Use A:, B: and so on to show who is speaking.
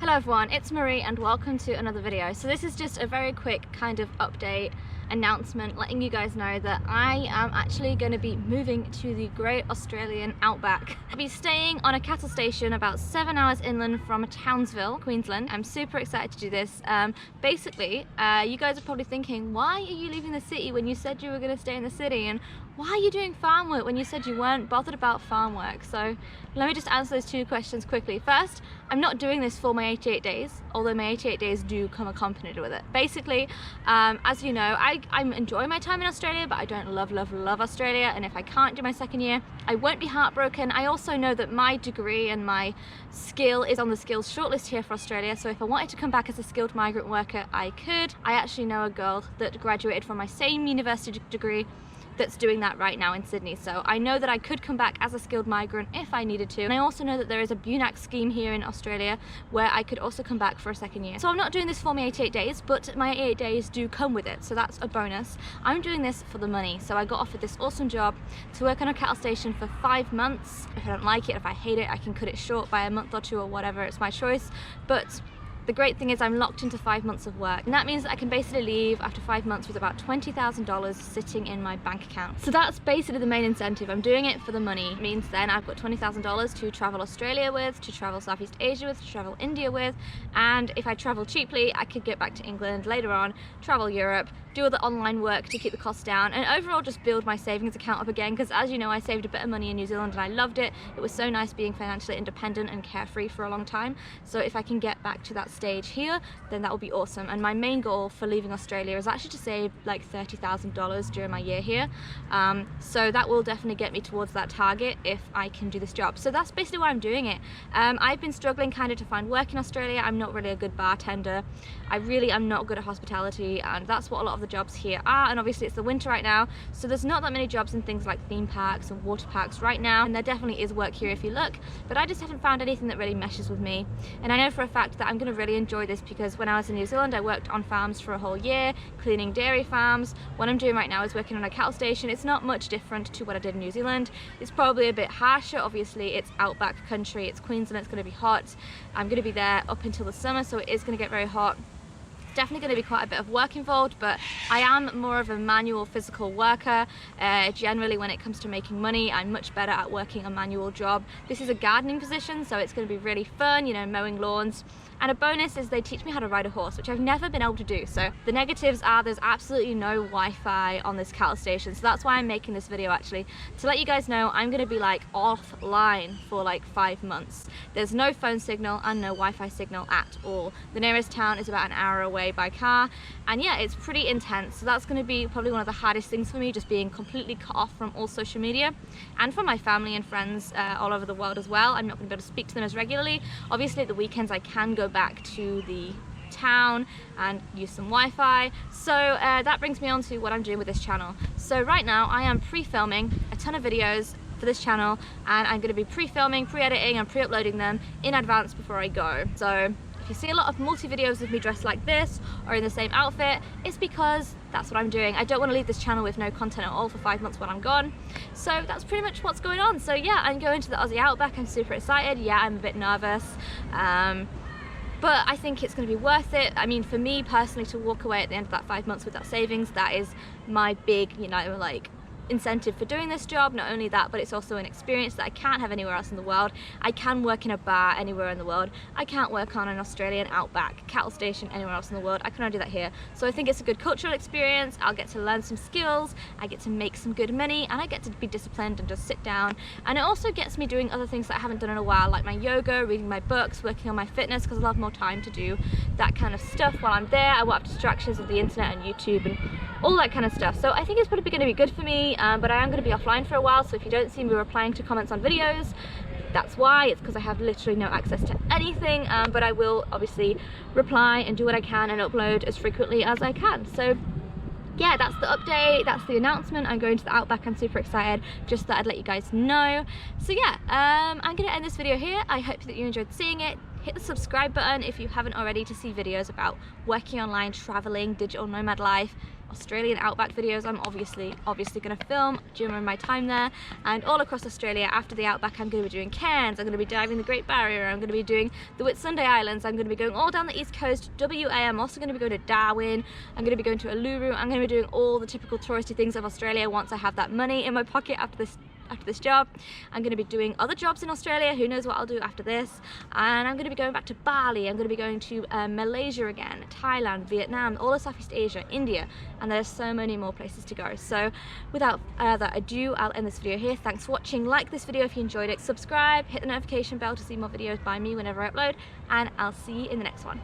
A: Hello everyone, it's Marie and welcome to another video. So this is just a very quick kind of update announcement letting you guys know that I am actually going to be moving to the great Australian Outback. I'll be staying on a cattle station about 7 hours inland from Townsville, Queensland. I'm super excited to do this. Basically, you guys are probably thinking, why are you leaving the city when you said you were going to stay in the city, and why are you doing farm work when you said you weren't bothered about farm work? So let me just answer those two questions quickly. First, I'm not doing this for my 88 days, although my 88 days do come accompanied with it. Basically, as you know, I'm enjoying my time in Australia, but I don't love Australia, and if I can't do my second year, I won't be heartbroken. I also know that my degree and my skill is on the skills shortlist here for Australia, so if I wanted to come back as a skilled migrant worker, I could. I actually know a girl that graduated from my same university degree that's doing that right now in Sydney, so I know that I could come back as a skilled migrant if I needed to. And I also know that there is a BUNAC scheme here in Australia where I could also come back for a second year. So I'm not doing this for my 88 days, but my 88 days do come with it, so that's a bonus. I'm doing this for the money. So I got offered this awesome job to work on a cattle station for 5 months. If I don't like it, if I hate it, I can cut it short by a month or two or whatever, it's my choice. But the great thing is I'm locked into 5 months of work, and that means that I can basically leave after 5 months with about $20,000 sitting in my bank account. So that's basically the main incentive. I'm doing it for the money. It means then I've got $20,000 to travel Australia with, to travel Southeast Asia with, to travel India with, and if I travel cheaply, I could get back to England later on, travel Europe, do all the online work to keep the costs down, and overall just build my savings account up again, because as you know, I saved a bit of money in New Zealand and I loved it. It was so nice being financially independent and carefree for a long time. So if I can get back to that stage here, then that will be awesome. And my main goal for leaving Australia is actually to save like $30,000 during my year here. So that will definitely get me towards that target if I can do this job. So that's basically why I'm doing it. I've been struggling kind of to find work in Australia. I'm not really a good bartender. I really am not good at hospitality, and that's what a lot of the jobs here are. And obviously it's the winter right now, so there's not that many jobs in things like theme parks and water parks right now, and there definitely is work here if you look, but I just haven't found anything that really meshes with me. And I know for a fact that I'm going to really enjoy this, because when I was in New Zealand I worked on farms for a whole year, cleaning dairy farms. What I'm doing right now is working on a cattle station. It's not much different to what I did in New Zealand. It's probably a bit harsher. Obviously it's outback country, it's Queensland, it's going to be hot. I'm going to be there up until the summer, so it is going to get very hot. Definitely going to be quite a bit of work involved, but I am more of a manual physical worker. Generally when it comes to making money, I'm much better at working a manual job. This is a gardening position, so it's going to be really fun, you know, mowing lawns. And a bonus is they teach me how to ride a horse, which I've never been able to do. So the negatives are there's absolutely no Wi-Fi on this cattle station. So that's why I'm making this video, actually, to let you guys know I'm going to be like offline for like 5 months. There's no phone signal and no Wi-Fi signal at all. The nearest town is about an hour away by car, and yeah, it's pretty intense. So that's going to be probably one of the hardest things for me, just being completely cut off from all social media and from my family and friends all over the world as well. I'm not going to be able to speak to them as regularly. Obviously at the weekends I can go back to the town and use some Wi-Fi. So that brings me on to what I'm doing with this channel. So right now I am pre-filming a ton of videos for this channel, and I'm going to be pre-filming, pre-editing and pre-uploading them in advance before I go. So if you see a lot of multi-videos of me dressed like this or in the same outfit, it's because that's what I'm doing. I don't want to leave this channel with no content at all for 5 months when I'm gone. So that's pretty much what's going on. So yeah, I'm going to the Aussie Outback. I'm super excited. Yeah, I'm a bit nervous. But I think it's going to be worth it. I mean, for me personally, to walk away at the end of that 5 months with that savings, that is my big, you know, like, incentive for doing this job. Not only that, but it's also an experience that I can't have anywhere else in the world. I can work in a bar anywhere in the world. I can't work on an Australian Outback cattle station anywhere else in the world. I can only do that here. So I think it's a good cultural experience. I'll get to learn some skills, I get to make some good money, and I get to be disciplined and just sit down. And it also gets me doing other things that I haven't done in a while, like my yoga, reading my books, working on my fitness, because I'll have more time to do that kind of stuff while I'm there. I won't have distractions of the internet and YouTube and all that kind of stuff. So I think it's probably going to be good for me, but I am going to be offline for a while, so if you don't see me replying to comments on videos, that's why. It's because I have literally no access to anything, but I will obviously reply and do what I can and upload as frequently as I can. So yeah, that's the update, that's the announcement. I'm going to the Outback. I'm super excited, just thought I'd let you guys know. So yeah, I'm going to end this video here. I hope that you enjoyed seeing it. Hit the subscribe button if you haven't already to see videos about working online, traveling, digital nomad life, Australian Outback videos I'm obviously going to film during my time there, and all across Australia. After the Outback, I'm going to be doing Cairns, I'm going to be diving the Great Barrier, I'm going to be doing the Whitsunday Islands, I'm going to be going all down the east coast, WA, I'm also going to be going to Darwin, I'm going to be going to Uluru, I'm going to be doing all the typical touristy things of Australia once I have that money in my pocket after this job. I'm going to be doing other jobs in Australia, who knows what I'll do after this, and I'm going to be going back to Bali, I'm going to be going to Malaysia again, Thailand, Vietnam, all of Southeast Asia, India, and there's so many more places to go. So without further ado, I'll end this video here. Thanks for watching. Like this video if you enjoyed it, subscribe, hit the notification bell to see more videos by me whenever I upload, and I'll see you in the next one.